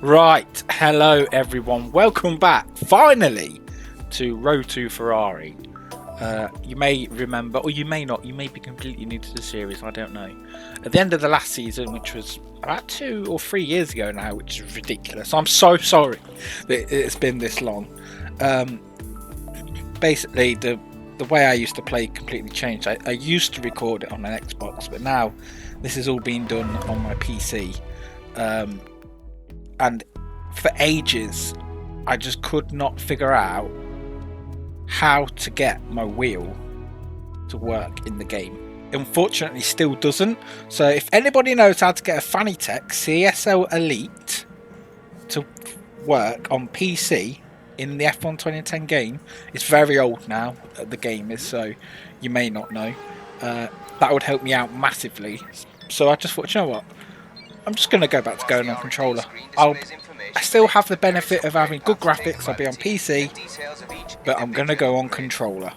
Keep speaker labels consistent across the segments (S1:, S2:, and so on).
S1: Right, hello everyone, welcome back finally to Road to Ferrari. You may remember, or you may not, you may be completely new to the series, I don't know. At the end of the last season, which was about 2 or 3 years ago now, which is ridiculous, I'm so sorry that it's been this long. Basically, the way I used to play completely changed. I used to record it on an Xbox, but now this is all being done on my PC. And for ages I just could not figure out how to get my wheel to work in the game. Unfortunately still doesn't. So if anybody knows how to get a fanatec CSL Elite to work on PC in the F1 2010 game, it's very old now, the game is, so you may not know. That would help me out massively. So I just thought, you know what, I'm just going to go back to going on controller. I still have the benefit of having good graphics. I'll be on PC, but I'm going to go on controller.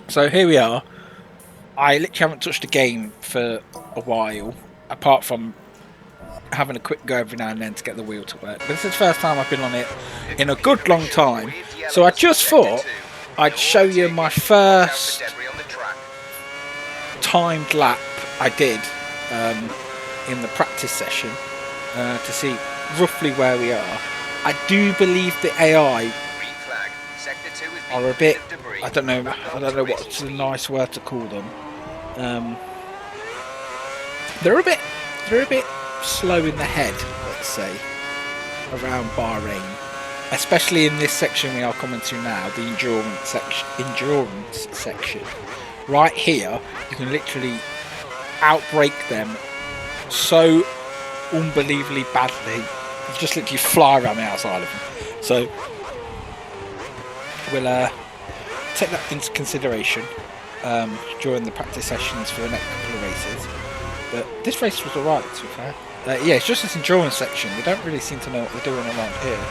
S1: So here we are. I literally haven't touched the game for a while, apart from having a quick go every now and then to get the wheel to work. But this is the first time I've been on it in a good long time. So I just thought I'd show you my first timed lap I did in the practice session to see roughly where we are. I do believe the AI are a bit, I don't know what's a nice word to call them. They're a bit slow in the head, let's say, around Bahrain, especially in this section we are coming to now, the endurance section. Right here, you can literally outbrake them so unbelievably badly. You just literally fly around the outside of them. So we'll take that into consideration during the practice sessions for the next couple of races. But this race was alright, to be fair. Yeah, it's just this endurance section. They don't really seem to know what they're doing around here.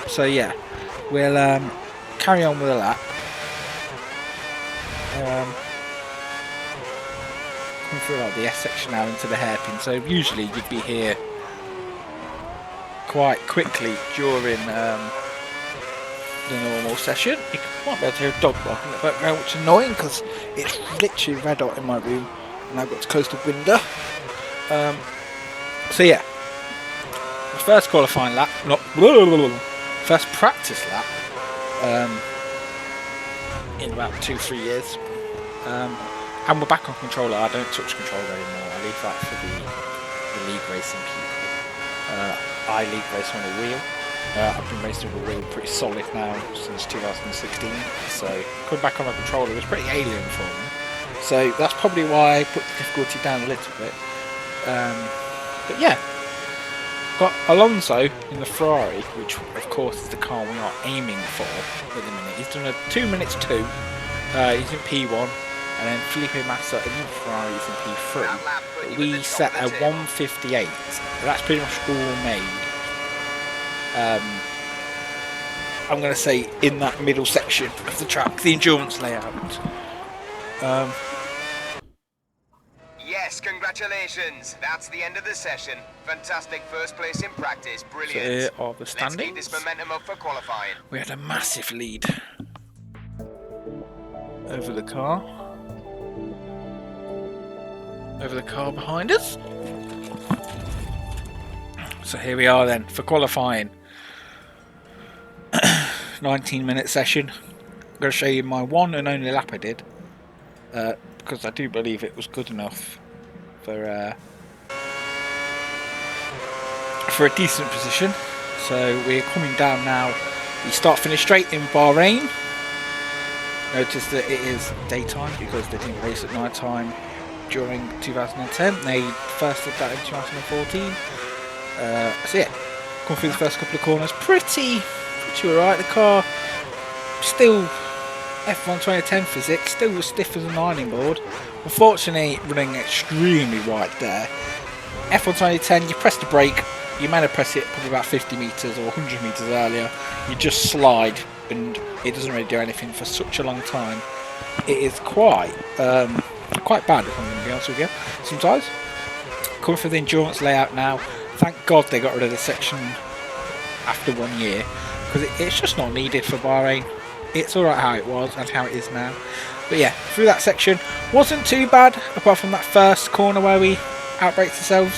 S1: So yeah, we'll carry on with a lap. Through like the S section now into the hairpin, so usually you'd be here quite quickly during the normal session. You might be able to hear a dog barking in the background, which is annoying because it's literally red hot in my room and I've got to close the window. So yeah, the first qualifying lap, first practice lap in about 2-3 years. And we're back on controller. I don't touch controller anymore. I leave that for the league racing people. I league race on a wheel. I've been racing with a wheel pretty solid now since 2016. So coming back on a controller was pretty alien for me. So that's probably why I put the difficulty down a little bit. But yeah, got Alonso in the Ferrari, which of course is the car we are aiming for at the minute. He's done a 2 minutes 2. He's in P1. And then Felipe Massa in the Ferrari is in P3. But we set a 158. That's pretty much all made. I'm going to say in that middle section of the track, the endurance layout.
S2: Yes, congratulations. That's the end of the session. Fantastic first place in practice. Brilliant.
S1: So here are the standings.
S2: Let's keep this momentum up for qualifying.
S1: We had a massive lead over the car. Over the car behind us. So here we are then for qualifying. 19-minute session. I'm going to show you my one and only lap I did, because I do believe it was good enough for a decent position. So we're coming down now. We start finish straight in Bahrain. Notice that it is daytime because they didn't race at night time during 2010. They first did that in 2014. So yeah, come through the first couple of corners, pretty alright. The car still F1 2010 physics, still as stiff as an ironing board. Unfortunately, running extremely wide there. F1 2010, you press the brake, you might have pressed it probably about 50 metres or 100 metres earlier. You just slide, and it doesn't really do anything for such a long time. It is quite bad, if I'm going to be honest with you, sometimes. Coming through the endurance layout now, Thank God they got rid of the section after 1 year, because it's just not needed for Bahrain. It's alright how it was and how it is now. But yeah, through that section wasn't too bad, apart from that first corner where we outbraked ourselves.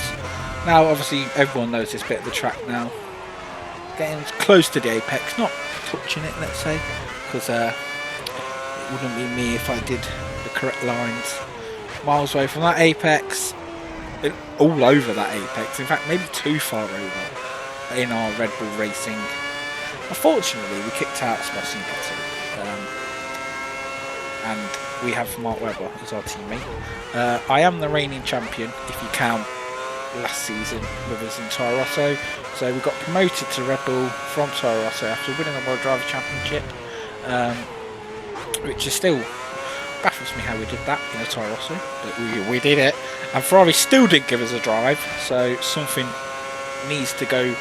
S1: Now obviously everyone knows this bit of the track now. Getting close to the apex, not touching it, let's say, because it wouldn't be me if I did the correct lines. Miles away from that apex, all over that apex, in fact maybe too far over in our Red Bull Racing. Unfortunately we kicked out Spicy and we have Mark Webber as our teammate. I am the reigning champion if you count last season with us in Toro Rosso, so we got promoted to Red Bull from Toro Rosso after winning the World Driver Championship, which is still baffles me how we did that in a Toro Rosso, but we did it, and Ferrari still didn't give us a drive, so something needs to go,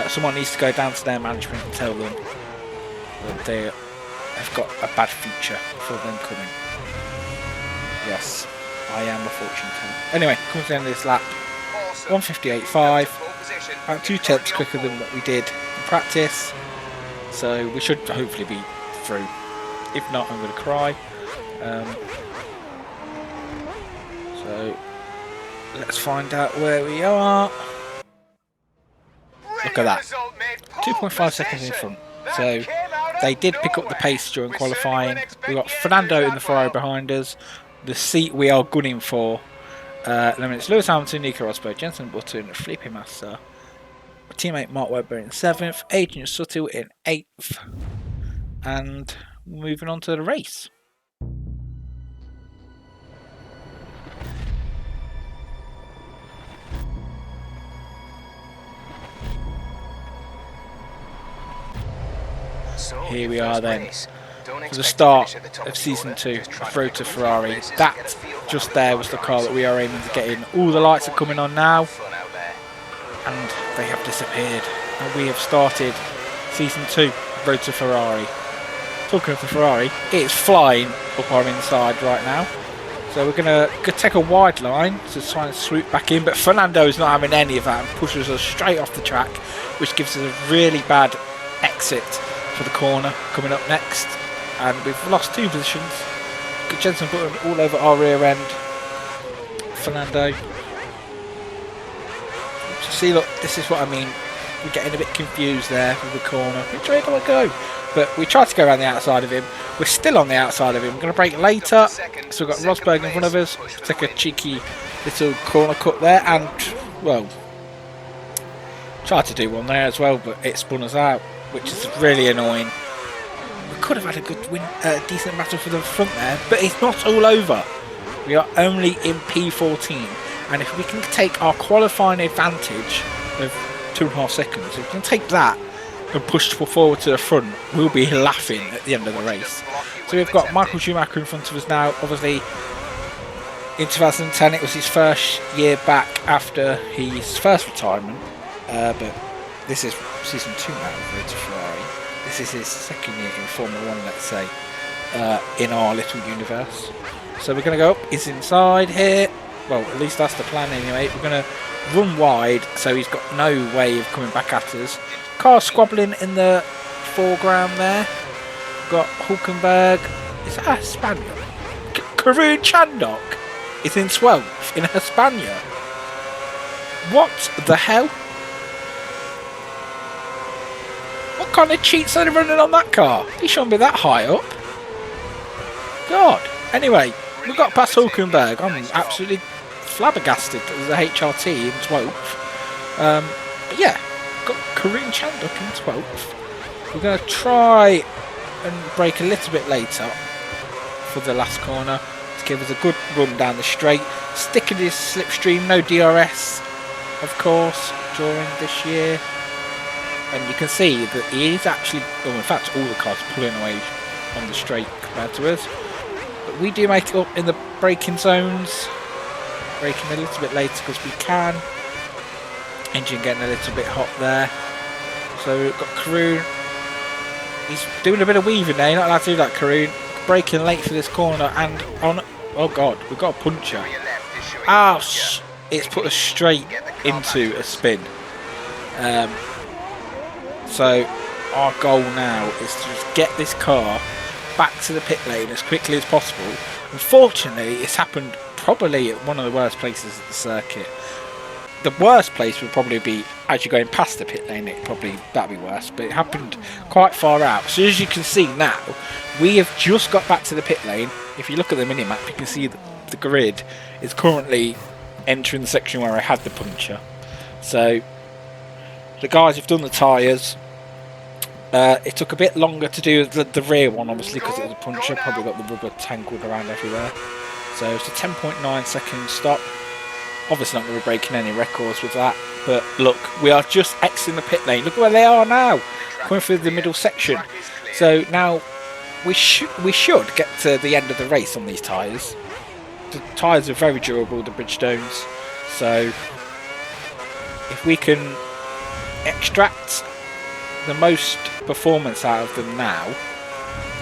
S1: someone needs to go down to their management and tell them that they have got a bad future for them coming. Yes, I am a fortune teller. Anyway, comes to the end of this lap, 158.5, about 2 tenths quicker than what we did in practice, so we should hopefully be through. If not, I'm going to cry. So let's find out where we are. Look at that, 2.5 seconds in front. So they did pick up the pace during qualifying. We've got Fernando in the Ferrari behind us. The seat we are gunning for. Then it's Lewis Hamilton, Nico Rosberg, Jenson Button, Felipe Massa, teammate Mark Webber in 7th, Adrian Sutil in 8th, and moving on to the race. Here we are then, for the start of Season 2 of Road to Ferrari. That just there was the car that we are aiming to get in. All the lights are coming on now, and they have disappeared. And we have started Season 2 of Road to Ferrari. Talking of the Ferrari, it's flying up our inside right now. So we're going to take a wide line to try and swoop back in, but Fernando's not having any of that and pushes us straight off the track, which gives us a really bad exit for the corner coming up next, and we've lost 2 positions. Jenson Button all over our rear end. Fernando. So see, look, this is what I mean. We're getting a bit confused there with the corner. Which way do I go? But we tried to go around the outside of him. We're still on the outside of him. We're going to brake later. So we've got Rosberg in front of us. Take a cheeky little corner cut there, and well, tried to do one there as well, but it spun us out, which is really annoying. We could have had a good win, decent battle for the front there, but it's not all over. We are only in P14, and if we can take our qualifying advantage of 2.5 seconds, if we can take that and push forward to the front, we'll be laughing at the end of the race. So we've got Michael Schumacher in front of us now. Obviously, in 2010 it was his first year back after his first retirement, but this is Season 2 now of Road to Ferrari. This is his second year in Formula 1, let's say, in our little universe. So we're going to go up, he's inside here. Well, at least that's the plan anyway. We're going to run wide, so he's got no way of coming back at us. Car squabbling in the foreground there. Got Hulkenberg. Is that a Spaniard? Karun Chandok is in 12th in a Spaniard. What the hell? What kind of cheats are they running on that car? He shouldn't be that high up. God. Anyway, we've got past Hulkenberg. I'm absolutely flabbergasted that there's a HRT in 12th. But yeah, got Karun Chandok in 12th. We're going to try and brake a little bit later for the last corner to give us a good run down the straight. Sticking his slipstream, no DRS, of course, during this year. And you can see that he is actually, well, in fact, all the cars pulling away on the straight compared to us. But we do make it up in the braking zones. Braking a little bit later because we can. Engine getting a little bit hot there. So we've got Karun. He's doing a bit of weaving there. You're not allowed to do that, Karun. Braking late for this corner and on. Oh God, we've got a puncher. it's put us straight into a spin. So our goal now is to just get this car back to the pit lane as quickly as possible. Unfortunately, it's happened probably at one of the worst places at the circuit. The worst place would probably be as you're going past the pit lane. That'd be worse, but it happened quite far out. So as you can see now, we have just got back to the pit lane. If you look at the minimap, you can see the grid is currently entering the section where I had the puncture. So the guys have done the tyres. It took a bit longer to do the rear one, obviously, because it was a puncture. Probably got the rubber tangled around everywhere. So it's a 10.9 second stop. Obviously not going to be breaking any records with that. But look, we are just exiting the pit lane. Look where they are now, coming through the middle section. So now we should get to the end of the race on these tyres. The tyres are very durable, the Bridgestones. So if we can extract the most performance out of them now,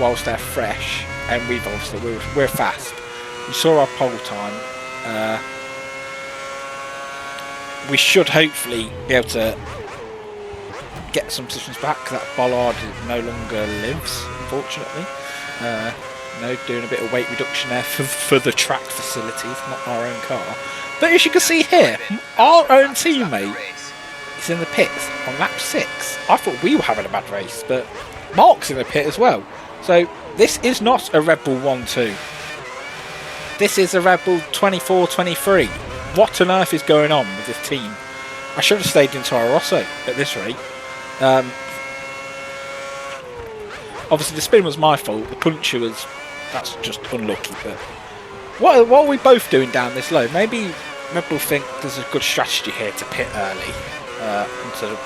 S1: whilst they're fresh, and we're fast. You saw our pole time. We should hopefully be able to get some positions back. That bollard no longer lives, unfortunately. Doing a bit of weight reduction there for the track facilities, not our own car. But as you can see here, our own teammate is in the pits on lap 6. I thought we were having a bad race, but Mark's in the pit as well. So this is not a Red Bull 1-2. This is a Red Bull 24-23. What on earth is going on with this team? I should have stayed in Toro Rosso at this rate. Obviously the spin was my fault. The puncture that's just unlucky. But what are we both doing down this low? Maybe Red Bull think there's a good strategy here to pit early instead of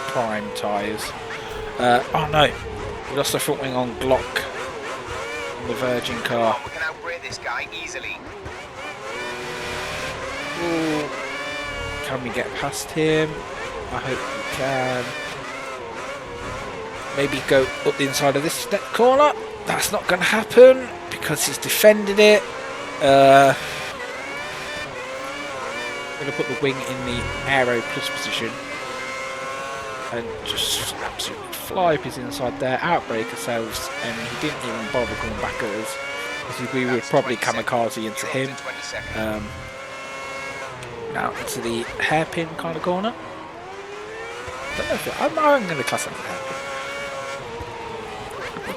S1: prime tyres. Oh no, we lost the front wing on Glock on the Virgin car.
S2: We can outbrake this guy easily.
S1: Ooh. Can we get past him? I hope we can. Maybe go up the inside of this corner. That's not going to happen because he's defended it. I'm going to put the wing in the Aero Plus position and just absolutely fly up his inside there, outbrake ourselves, and he didn't even bother coming back at us because we would probably kamikaze into him. Now into the hairpin kind of corner. Don't know if I'm going to class that as a hairpin.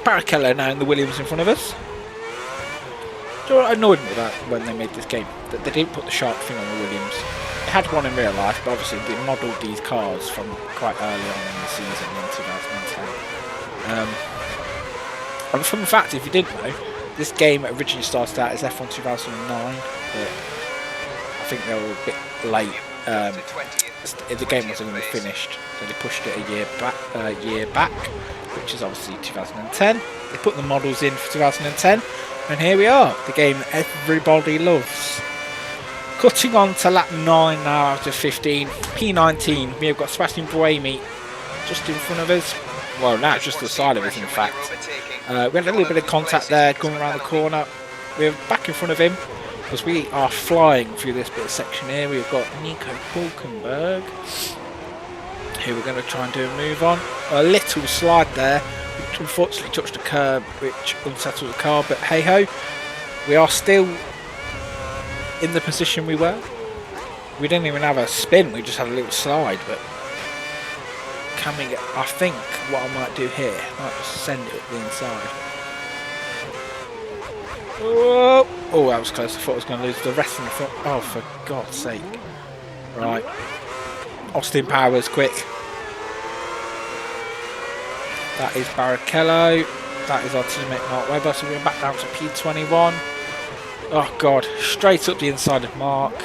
S1: Barrichello now in the Williams in front of us. Do you know what annoyed me with that when they made this game? That they didn't put the sharp thing on the Williams. They had one in real life, but obviously they modelled these cars from quite early on in the season in 2010. And fun fact, if you didn't know, this game originally started out as F1 2009, but I think they were a bit late. The game wasn't even finished, so they pushed it a year back, which is obviously 2010. They put the models in for 2010, and here we are, the game that everybody loves. Cutting on to lap 9 now out of 15. P19, we have got Sebastian Buemi just in front of us. Well, now it's just to the side of us, in fact. We had a little bit of contact there going around the corner. We're back in front of him because we are flying through this bit of section here. We've got Nico Hulkenberg, who we're going to try and do a move on. A little slide there, which unfortunately touched a curb, which unsettled the car, but hey ho, we are still in the position we were. We didn't even have a spin, we just had a little slide, but can we get, I think what I might do here, I might just send it up the inside. Oh, that was close. I thought I was going to lose the rest in the front. Oh, for God's sake. Right. Austin Powers, quick. That is Barrichello. That is our teammate Mark Webber. So we're back down to P21. Oh, God. Straight up the inside of Mark.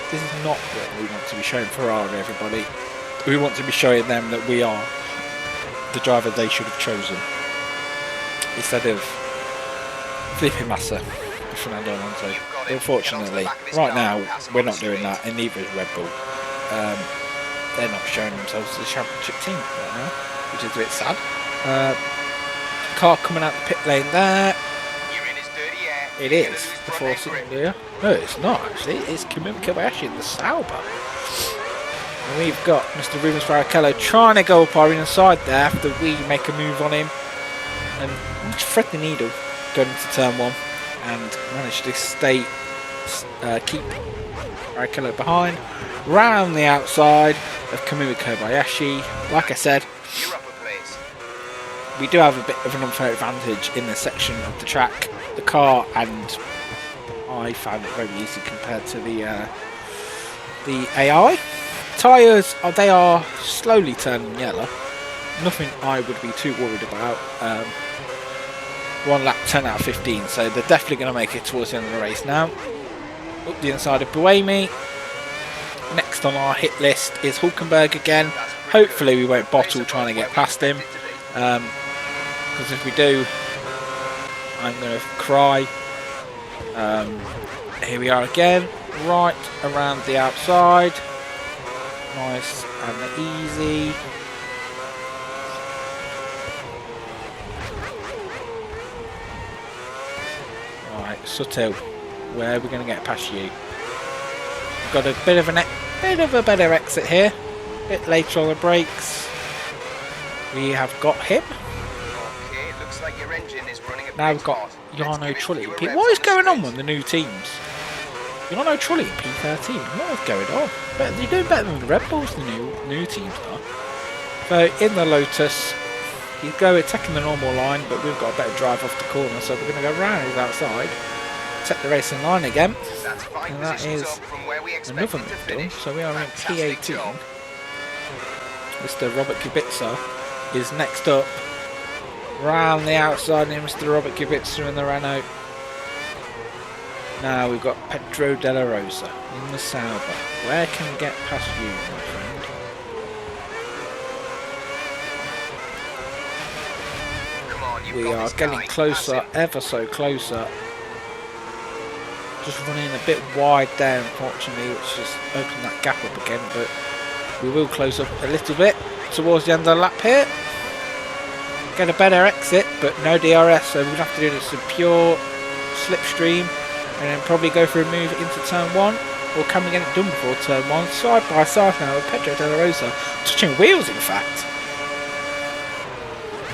S1: This is not what we want to be showing Ferrari, everybody. We want to be showing them that we are the driver they should have chosen, instead of Felipe Massa, Fernando Alonso. Unfortunately, right now we're not doing that, and neither is Red Bull. They're not showing themselves as a championship team right now, which is a bit sad. Car coming out the pit lane there. It is the four-cylinder. No, it's not actually. It's Kamui Kobayashi in the Sauber. And we've got Mr. Rubens Barrichello trying to go up our inside there after we make a move on him. And thread the needle going into turn 1 and manage to keep Barrichello behind. Round the outside of Kamui Kobayashi. Like I said, we do have a bit of an unfair advantage in this section of the track. The car, and I found it very easy compared to the AI. Tyres, they are slowly turning yellow. Nothing I would be too worried about. 1 lap 10 out of 15, so they're definitely going to make it towards the end of the race now. Up the inside of Buemi. Next on our hit list is Hulkenberg again. Hopefully we won't bottle trying to get past him. Because if we do, I'm going to cry. Here we are again, right around the outside. Nice and easy. Right, Sutto, where are we going to get past you? We've got a bit of a better exit here. A bit later on the brakes. We have got him.
S2: Okay, looks like your engine is running a
S1: Now we've got Jarno Trulli. What is going on with the new teams? Jarno Trulli P13. What is going on? But they're doing better than the Red Bulls, the new teams are. So in the Lotus, he's taking the normal line, but we've got a better drive off the corner, so we're going to go round his outside, set the racing line again, and that is another move done. So we are in P18. Mr. Robert Kubica is next up. Round the outside near Mr. Robert Kubica in the Renault. Now we've got Pedro De La Rosa in the Sauber. Where can we get past you, my friend?
S2: Come on,
S1: We are getting closer, ever so closer. Just running a bit wide there, unfortunately, which just opened that gap up again. But we will close up a little bit towards the end of the lap here. Get a better exit, but no DRS, so we're going to have to do this in pure slipstream and then probably go for a move into turn 1. Or can we get it done before turn 1? Side by side now with Pedro De La Rosa. Touching wheels, in fact.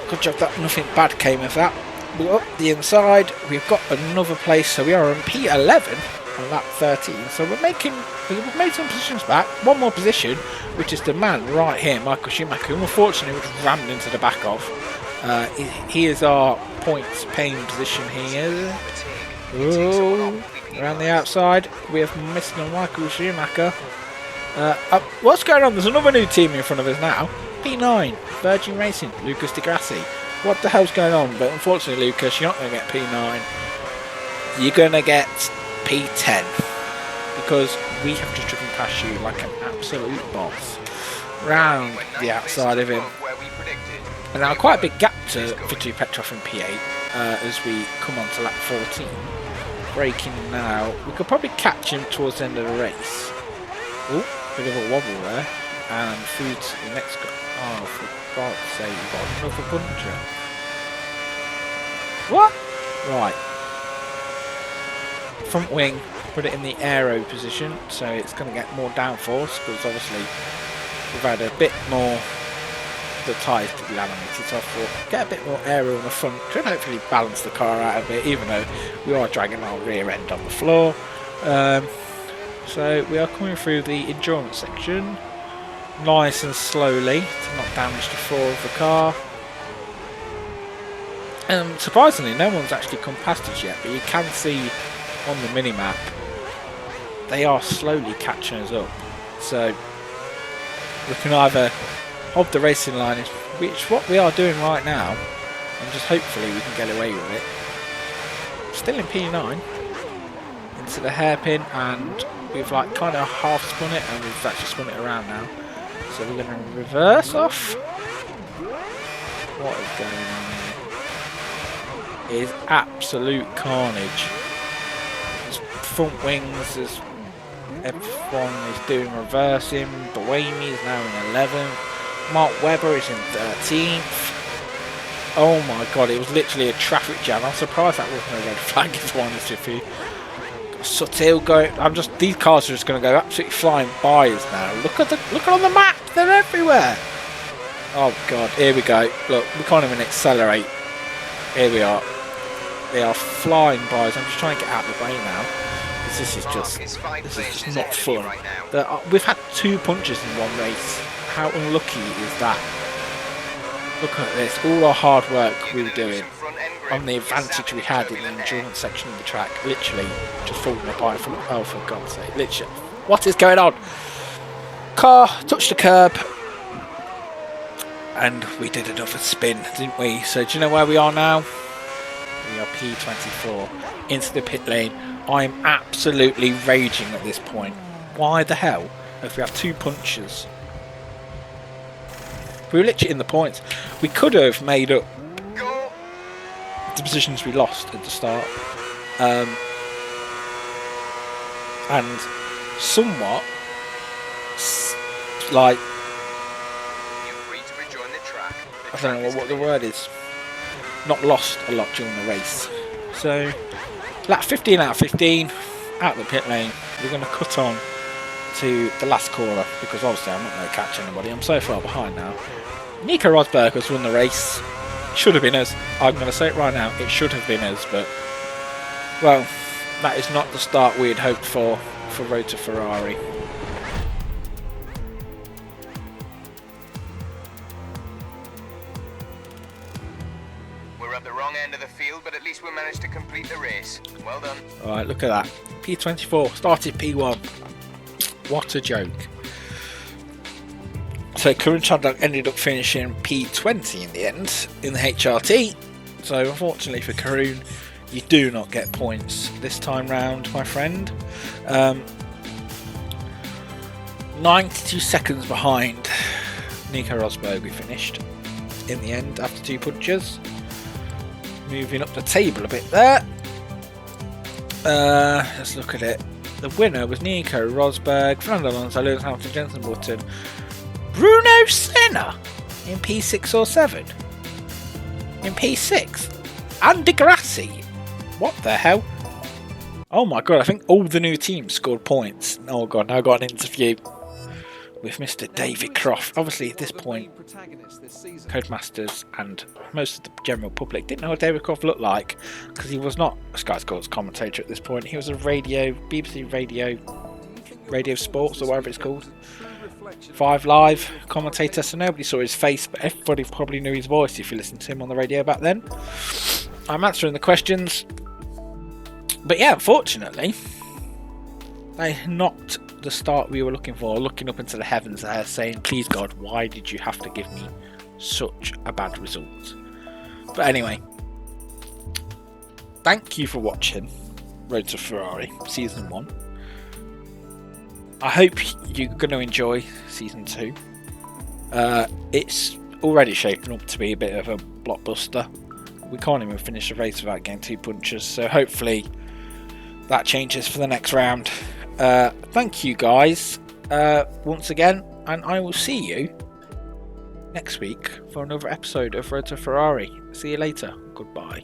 S1: Good job that nothing bad came of that. We're up the inside. We've got another place, so we are on P11 on lap 13. So we've made some positions back. One more position, which is the man right here, Michael Schumacher, who unfortunately was rammed into the back of. He is our points paying position here. Oh, around the outside, we have Mr. Michael Schumacher. What's going on? There's another new team in front of us now. P9, Virgin Racing, Lucas Di Grassi. What the hell's going on? But unfortunately, Lucas, you're not going to get P9. You're going to get P10. Because we have just driven past you like an absolute boss. Round the outside of him. And now quite a big gap to Vijay Petrov in P8 as we come on to lap 14. Braking now. We could probably catch him towards the end of the race. Oh, bit of a wobble there. And through to the next guy. Oh, for God's sake, you've got another puncture. What? Right. Front wing, put it in the aero position, so it's going to get more downforce, because obviously we've had a bit more the tyres to be laminated off for. Get a bit more aero on the front, could hopefully balance the car out a bit, even though we are dragging our rear end on the floor. So we are coming through the endurance section, nice and slowly, to not damage the floor of the car. Surprisingly, no one's actually come past us yet, but you can see on the mini-map, they are slowly catching us up. So we can either hold the racing line, which is what we are doing right now, and just hopefully we can get away with it. Still in P9, into the hairpin, and we've like kind of half spun it, and we've actually spun it around now. So we're going to reverse off. What is going on here? It is absolute carnage. There's front wings, there's everyone is doing reversing. Buemi is now in 11th. Mark Webber is in 13th. Oh my god, it was literally a traffic jam. I'm surprised that wasn't a red flag, if I'm honest with you. Subtil going. These cars are just going to go absolutely flying by us now. Look on the map. They're everywhere. Oh god, here we go. Look, we can't even accelerate. Here we are. They are flying by us. I'm just trying to get out of the way now. This is just not fun. We've had 2 punches in one race. How unlucky is that? Look at this. All our hard work we were doing on the advantage we had in the endurance section of the track. Literally just falling apart. Oh, for God's sake. Literally. What is going on? Car touched the curb. And we did another spin, didn't we? So do you know where we are now? We are P24 into the pit lane. I'm absolutely raging at this point. Why the hell have we had 2 punches? We were literally in the points. We could have made up the positions we lost at the start. And somewhat, like, I don't know what the word is. Not lost a lot during the race. So, lap 15 out of 15, out of the pit lane. We're going to cut on to the last corner because obviously I'm not going to catch anybody. I'm so far behind now. Nico Rosberg has won the race. Should have been us. I'm going to say it right now. It should have been us, but well, that is not the start we had hoped for Road to Ferrari.
S2: We're at the wrong end of the field, but at least we managed to complete the race. Well done.
S1: Alright, look at that. P24 started P1. What a joke. So Karun Chandler ended up finishing P20 in the end in the HRT. So unfortunately for Karun, you do not get points this time round, my friend. 92 seconds behind Nico Rosberg we finished in the end after 2 punches. Moving up the table a bit there. Let's look at it. The winner was Nico Rosberg, Fernando Alonso, Lewis Hamilton, Jenson Button, Bruno Senna in P6 or 7. In P6. And Di Grassi. What the hell? Oh my god, I think all the new teams scored points. Oh god, now I got an interview with Mr. David Croft. Obviously at this point, Codemasters and most of the general public didn't know what David Croft looked like because he was not a Sky Sports commentator at this point. He was a BBC Radio Sports or whatever it's called. 5 Live commentator, so nobody saw his face, but everybody probably knew his voice if you listened to him on the radio back then. I'm answering the questions, but yeah, unfortunately, they knocked the start we were looking for, looking up into the heavens there, saying, please God, why did you have to give me such a bad result? But anyway, thank you for watching Road to Ferrari Season 1. I hope you're going to enjoy Season 2. It's already shaping up to be a bit of a blockbuster. We can't even finish the race without getting 2 punches, so hopefully that changes for the next round. Thank you guys once again, and I will see you next week for another episode of Road to Ferrari. See you later. Goodbye.